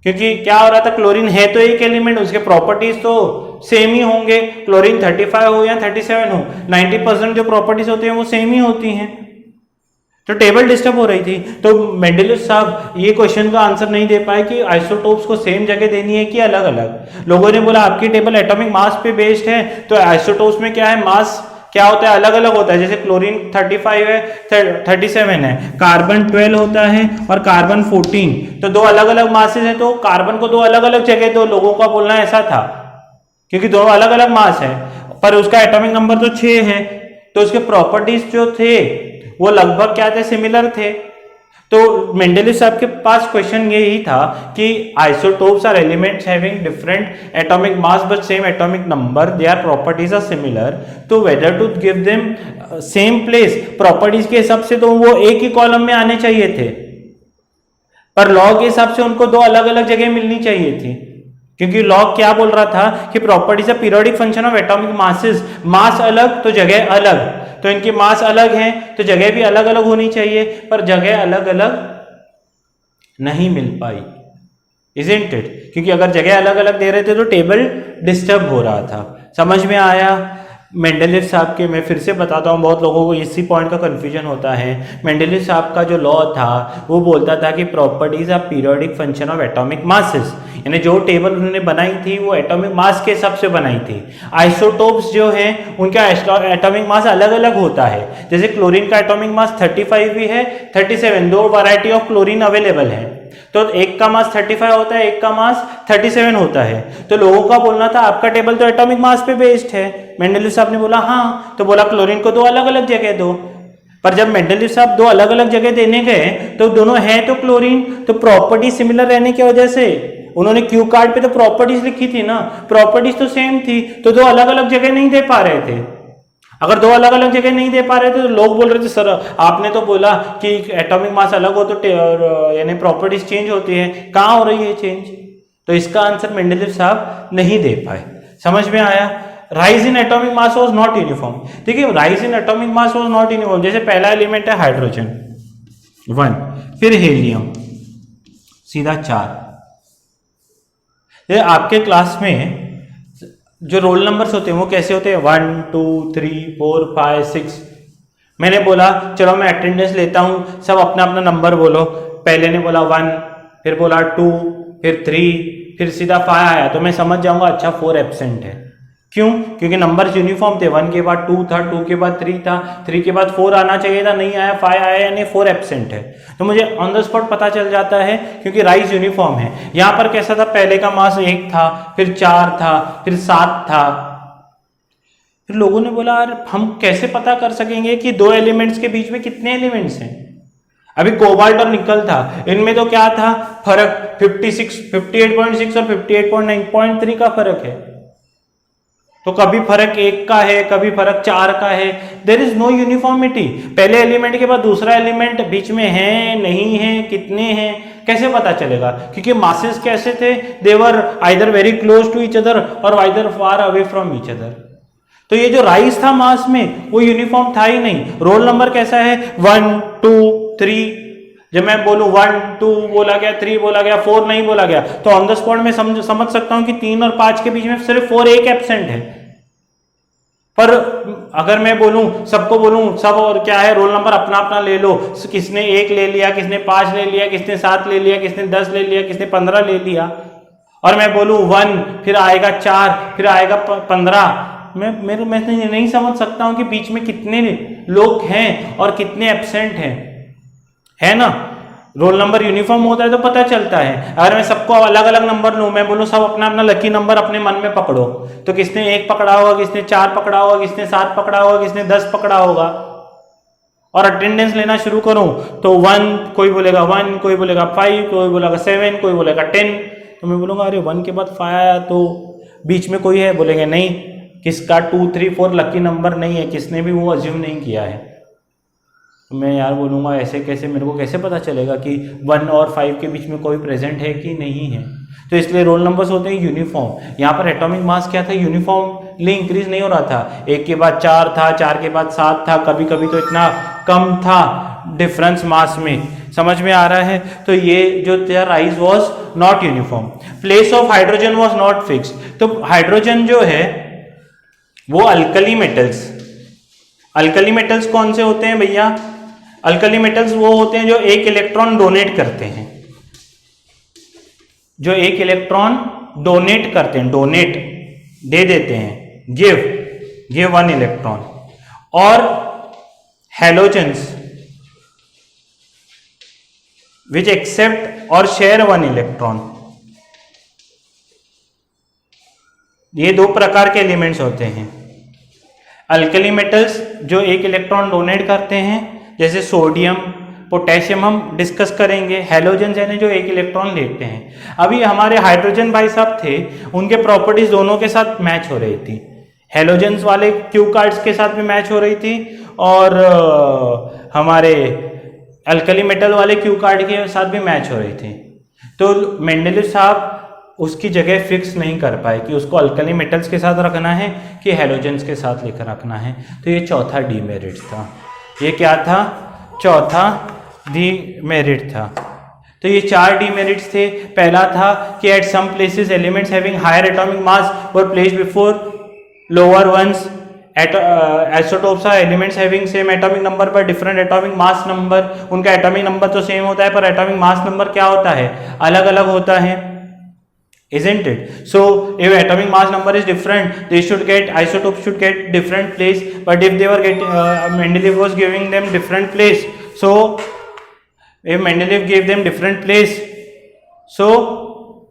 A: क्योंकि क्या हो रहा था, क्लोरीन है तो एक एलिमेंट, उसके प्रॉपर्टीज तो सेम ही होंगे. क्लोरीन 35 हो या 37 हो, 90% जो प्रॉपर्टीज होती हैं वो सेम ही होती हैं. तो टेबल डिस्टर्ब हो रही थी. तो मेंडेलीव साहब ये क्वेश्चन का आंसर नहीं दे पाए कि आइसोटोप्स को सेम जगह देनी है कि अलग अलग. लोगों ने बोला आपकी टेबल एटॉमिक मास पे बेस्ड है, तो आइसोटोप्स में क्या है, मास क्या होता है, अलग अलग होता है. जैसे क्लोरीन 35 है, 37 है, कार्बन 12 होता है और कार्बन 14. तो 2 अलग अलग मासेस है, तो कार्बन को 2 अलग अलग जगह दो. लोगों का बोलना ऐसा था, क्योंकि 2 अलग अलग मास है, पर उसका एटॉमिक नंबर तो 6 है, तो उसके प्रॉपर्टीज जो थे वो लगभग क्या थे, सिमिलर थे. तो मेंडेलीव साहब के पास क्वेश्चन यही था कि isotopes are elements having different atomic mass but same atomic number, their properties are similar, तो whether to give them same place, properties के हिसाब से तो वो एक ही कॉलम में आने चाहिए थे, पर लॉ के हिसाब से उनको 2 अलग अलग जगह मिलनी चाहिए थी. क्योंकि लॉ क्या बोल रहा था कि properties are periodic function of atomic masses. Mass अलग तो जगह अलग, तो इनकी मास अलग है तो जगह भी अलग अलग होनी चाहिए, पर जगह अलग अलग नहीं मिल पाई, isn't it? क्योंकि अगर जगह अलग अलग दे रहे थे तो टेबल डिस्टर्ब हो रहा था. समझ में आया? मेंडेलीव साहब के, मैं फिर से बताता हूँ, बहुत लोगों को इसी पॉइंट का कन्फ्यूजन होता है। मेंडेलीव साहब का जो लॉ था वो बोलता था कि properties are periodic function of atomic masses, यानी जो टेबल उन्होंने बनाई थी वो एटॉमिक मास के हिसाब से बनाई थी। आइसोटोप्स जो हैं उनका एटॉमिक मास अलग अलग होता है, जैसे क्लोरीन का एटॉमिक मास 35 भी है, 37, दो वैरायटी ऑफ क्लोरीन अवेलेबल है, तो एक का मास 35 होता है, एक का मास 37 होता है। तो लोगों का बोलना था आपका टेबल तो एटॉमिक मास पे बेस्ड है। मेंडेलीव साहब ने बोला हाँ, तो बोला क्लोरीन को दो अलग अलग जगह दो। पर जब मेंडेलीव साहब दो अलग अलग जगह देने गए तो दोनों हैं तो क्लोरीन, तो प्रॉपर्टी सिमिलर रहने की वजह से उन्होंने क्यू कार्ड पे तो प्रॉपर्टीज लिखी थी ना, प्रॉपर्टीज तो सेम थी, तो दो अलग अलग जगह नहीं दे पा रहे थे। अगर दो अलग अलग जगह नहीं दे पा रहे थे तो लोग बोल रहे थे सर आपने तो बोला कि एटॉमिक मास अलग हो तो यानी प्रॉपर्टीज चेंज होती है, कहाँ हो रही है चेंज? तो इसका आंसर मेंडेलीव साहब नहीं दे पाए। समझ में आया? Rise in atomic mass was not uniform. देखिए rise in atomic mass was not uniform, जैसे पहला एलिमेंट है हाइड्रोजन 1, फिर हीलियम सीधा 4। आपके क्लास में जो रोल नंबर्स होते हैं वो कैसे होते हैं? 1 2 3 4 5 6। मैंने बोला चलो मैं अटेंडेंस लेता हूं, सब अपना अपना नंबर बोलो। पहले ने बोला 1, फिर बोला 2, फिर 3, फिर सीधा 5 आया, तो मैं समझ जाऊंगा अच्छा 4 एब्सेंट है। क्यों? क्योंकि नंबर यूनिफॉर्म थे, 1 के बाद 2 था, 2 के बाद 3 था, 3 के बाद 4 आना चाहिए था, नहीं आया, 5 आया, यानी 4 एब्सेंट है। तो मुझे ऑन द स्पॉट पता चल जाता है क्योंकि राइज यूनिफॉर्म है। यहां पर कैसा था, पहले का मास 1 था, फिर 4 था, फिर 7 था। फिर लोगों ने बोला यार हम कैसे पता कर सकेंगे कि दो एलिमेंट्स के बीच में कितने एलिमेंट्स हैं? अभी कोबाल्ट और निकल था, इनमें तो क्या था फर्क, 58.6 और 58.9.3 का फर्क है। तो कभी फर्क 1 का है, कभी फर्क 4 का है। There is no uniformity. पहले एलिमेंट के बाद दूसरा एलिमेंट बीच में है नहीं है, कितने हैं, कैसे पता चलेगा? क्योंकि मासेस कैसे थे, they were either very close to each other और either far away from each other. तो ये जो राइज था मास में वो यूनिफॉर्म था ही नहीं। रोल नंबर कैसा है, 1 2 3। जब मैं बोलूं 1 2 बोला गया, 3 बोला गया, 4 नहीं बोला गया, तो ऑन द स्पॉट में समझ सकता हूं कि 3 और 5 के बीच में सिर्फ 4 एक एब्सेंट है। पर अगर मैं बोलूं, सबको बोलूं सब और क्या है, रोल नंबर अपना अपना ले लो, किसने 1 ले लिया, किसने 5 ले लिया, किसने 7 ले लिया, किसने 10 ले लिया, किसने 15 ले लिया, और मैं बोलूं 1 फिर आएगा 4 फिर आएगा 15, मैं नहीं समझ सकता हूं कि बीच में कितने लोग हैं और कितने एब्सेंट हैं, है ना? रोल नंबर यूनिफॉर्म होता है तो पता चलता है। अगर मैं सबको अलग अलग नंबर लूं, मैं बोलूं सब अपना अपना लकी नंबर अपने मन में पकड़ो, तो किसने 1 पकड़ा होगा, किसने 4 पकड़ा होगा, किसने 7 पकड़ा होगा, किसने 10 पकड़ा होगा। और अटेंडेंस लेना शुरू करूं तो 1 कोई बोलेगा 1, कोई बोलेगा 5, कोई बोलेगा 7, कोई बोलेगा 10। तो मैं बोलूंगा अरे 1 के बाद 5 आया तो बीच में कोई है, बोलेंगे नहीं, किसका 2 3 4 लकी नंबर नहीं है, किसने भी वो अज्यूम नहीं किया है। तो मैं यार बोलूँगा ऐसे कैसे, मेरे को कैसे पता चलेगा कि 1 और 5 के बीच में कोई प्रेजेंट है कि नहीं है? तो इसलिए रोल नंबर्स होते हैं यूनिफॉर्म। यहाँ पर एटॉमिक मास क्या था, यूनिफॉर्मली इंक्रीज नहीं हो रहा था। 1 के बाद 4 था, 4 के बाद 7 था, कभी कभी तो इतना कम था डिफरेंस मास में। समझ में आ रहा है? तो ये जो था rise was not uniform. Place of hydrogen was not fix. तो हाइड्रोजन जो है वो अल्कली मेटल्स, अल्कली मेटल्स कौन से होते हैं भैया? अल्कली मेटल्स वो होते हैं जो एक इलेक्ट्रॉन डोनेट करते हैं, जो एक इलेक्ट्रॉन डोनेट करते हैं, डोनेट दे देते हैं, गिव 1 इलेक्ट्रॉन। और हैलोजेंस विच एक्सेप्ट और शेयर 1 इलेक्ट्रॉन। ये 2 प्रकार के एलिमेंट्स होते हैं। अल्कली मेटल्स जो एक इलेक्ट्रॉन डोनेट करते हैं, जैसे सोडियम पोटेशियम हम डिस्कस करेंगे। हैलोजेंस यानी जो एक इलेक्ट्रॉन लेते हैं। अभी हमारे हाइड्रोजन भाई साहब थे, उनके प्रॉपर्टीज दोनों के साथ मैच हो रही थी। हैलोजेंस वाले क्यू कार्ड्स के साथ भी मैच हो रही थी और हमारे अल्कली मेटल वाले क्यू कार्ड के साथ भी मैच हो रही थी। तो मेंडेलीव साहब उसकी जगह फिक्स नहीं कर पाए कि उसको अल्कली मेटल्स के साथ रखना है कि हैलोजेंस के साथ लेकर रखना है। तो ये चौथा डीमेरिट था। ये क्या था? चौथा डीमेरिट था। तो ये 4 डीमेरिट्स थे। पहला था कि at some places elements having higher atomic mass were placed before lower ones isotopes are elements having same atomic number पर डिफरेंट एटॉमिक मास नंबर। उनका एटॉमिक नंबर तो सेम होता है पर एटॉमिक मास नंबर क्या होता है, अलग अलग होता है, isn't it? So if atomic mass number is different, they should get, isotopes should get different place, but if they were getting Mendeleev was giving them different place, so if Mendeleev gave them different place, so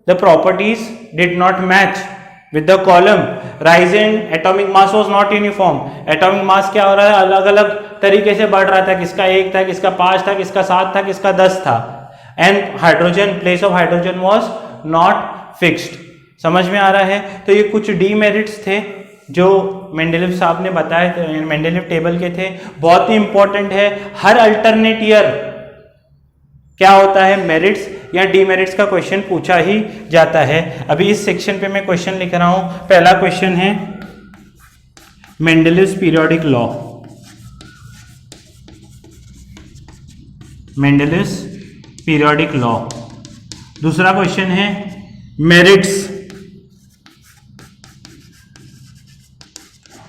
A: the properties did not match with the column. Rise in atomic mass was not uniform. Atomic mass क्या हो रहा है, अलग अलग तरीके से बढ़ रहा था, किसका 1 था, किसका 5 था, किसका 7 था, किसका 10 था, and hydrogen, place of hydrogen was not fixed. समझ में आ रहा है? तो ये कुछ डीमेरिट्स थे जो मेंडेलीव साहब ने बताए, मेंडेलीव टेबल के थे, बहुत ही इंपॉर्टेंट है। हर अल्टरनेट ईयर क्या होता है, मेरिट्स या डीमेरिट्स का क्वेश्चन पूछा ही जाता है। अभी इस सेक्शन पे मैं क्वेश्चन लिख रहा हूं। पहला क्वेश्चन है मेंडेलीव्स पीरियोडिक लॉ, मेंडेलीव्स पीरियोडिक लॉ। दूसरा क्वेश्चन है मेरिट्स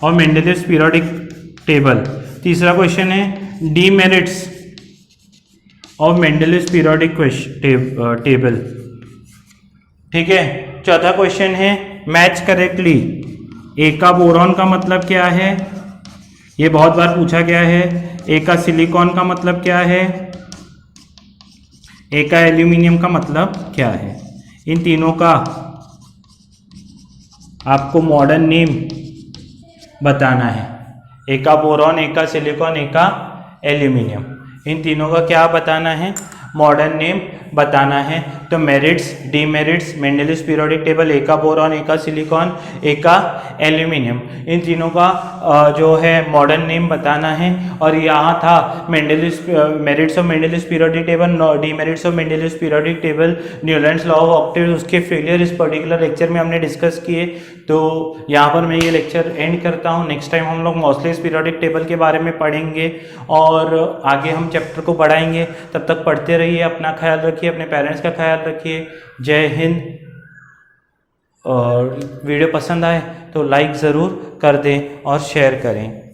A: और मेंडेलीव्स पीरियोडिक टेबल। तीसरा क्वेश्चन है डीमेरिट्स और मेंडेलीव्स पीरियोडिक टेबल। ठीक है। चौथा क्वेश्चन है मैच करेक्टली। ए का बोरॉन का मतलब क्या है, ये बहुत बार पूछा गया है। ए का सिलिकॉन का मतलब क्या है, ए का एल्यूमिनियम का मतलब क्या है। इन तीनों का आपको मॉडर्न नेम बताना है। एक का बोरॉन, एक का सिलिकॉन, एक का एल्यूमिनियम, इन तीनों का क्या बताना है, मॉडर्न नेम बताना है। तो मेरिट्स, डीमेरिट्स, मेंडेलीव्स पीरियोडिक टेबल, एक का बोरॉन, एक का सिलिकॉन, एक का एल्यूमिनियम, इन तीनों का जो है मॉडर्न नेम बताना है। और यहाँ था Mendeleev's merits of Mendeleev's periodic table, demerits of Mendeleev's periodic table, Newlands law of octave, उसके फेलियर इस पर्टिकुलर लेक्चर में हमने डिस्कस किए। तो यहाँ पर मैं ये लेक्चर एंड करता हूँ। नेक्स्ट टाइम हम लोग मॉसलेस पीरियोडिक टेबल के बारे में पढ़ेंगे और आगे हम चैप्टर को बढ़ाएंगे। तब तक पढ़ते रहिए, अपना ख्याल रखिए, अपने पेरेंट्स का ख्याल रखिए। जय हिंद। और वीडियो पसंद आए तो लाइक ज़रूर कर दें और शेयर करें।